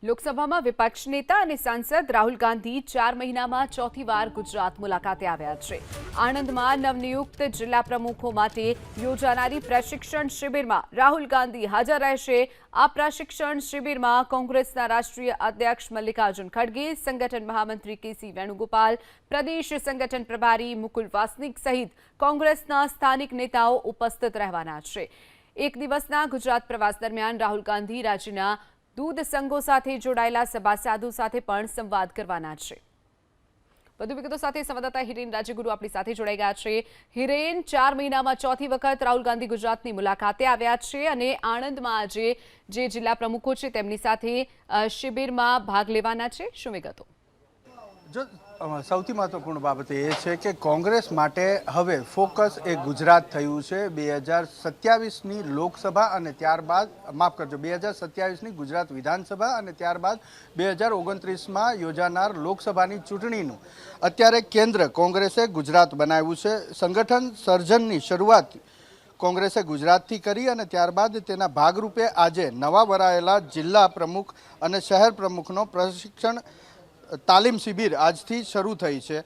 લોકસભામાં વિપક્ષ નેતા અને સાંસદ રાહુલ ગાંધી 4 મહિનામાં ચોથી વાર ગુજરાત મુલાકાતે આવ્યા છે। આણંદમાં નવનિયુક્ત જિલ્લા પ્રમુખો માટે યોજાનારી પ્રશિક્ષણ શિબિરમાં રાહુલ ગાંધી હાજર રહેશે। આ પ્રશિક્ષણ શિબિરમાં કોંગ્રેસના રાષ્ટ્રીય અધ્યક્ષ મલ્લિકાર્જુન ખડગે, સંગઠન મહામંત્રી કેસી વેણુગોપાલ, પ્રદેશ સંગઠન પ્રભારી મુકુલ વાસનિક સહિત કોંગ્રેસના સ્થાનિક નેતાઓ ઉપસ્થિત રહેવાના છે। એક દિવસના ગુજરાત પ્રવાસ દરમિયાન રાહુલ ગાંધી રાજ્યના दूध संघों साथे जोड़ायेला सभासदों साथे पण संवाद करवाना छे। વધુ વિગતો સાથે સંવાદદાતા હિરેન રાજ્યગુરુ આપણી સાથે જોડાઈ ગયા છે। હિરેન, 4 મહિનામાં ચોથી વખત રાહુલ ગાંધી ગુજરાતની મુલાકાતે આવ્યા છે અને આણંદમાં આજે જે જિલ્લા પ્રમુખો છે તેમની સાથે શિબિરમાં ભાગ લેવાના છે। શું વિગતો? જો સૌથી મહત્વપૂર્ણ બાબત એ છે કે કોંગ્રેસ માટે હવે ફોકસ એ ગુજરાત થયું છે। 2027ની લોકસભા અને ત્યારબાદ માફ કરજો 2027ની ગુજરાત વિધાનસભા અને ત્યારબાદ 2029માં યોજાનાર લોકસભાની ચૂંટણીનું અત્યારે કેન્દ્ર કોંગ્રેસે ગુજરાત બનાવ્યું છે। સંગઠન સર્જનની શરૂઆત કોંગ્રેસે ગુજરાતથી કરી અને ત્યારબાદ તેના ભાગરૂપે આજે નવા વરાયેલા જિલ્લા પ્રમુખ અને શહેર પ્રમુખનો પ્રશિક્ષણ તાલીમ શિબિર આજથી શરૂ થઈ છે।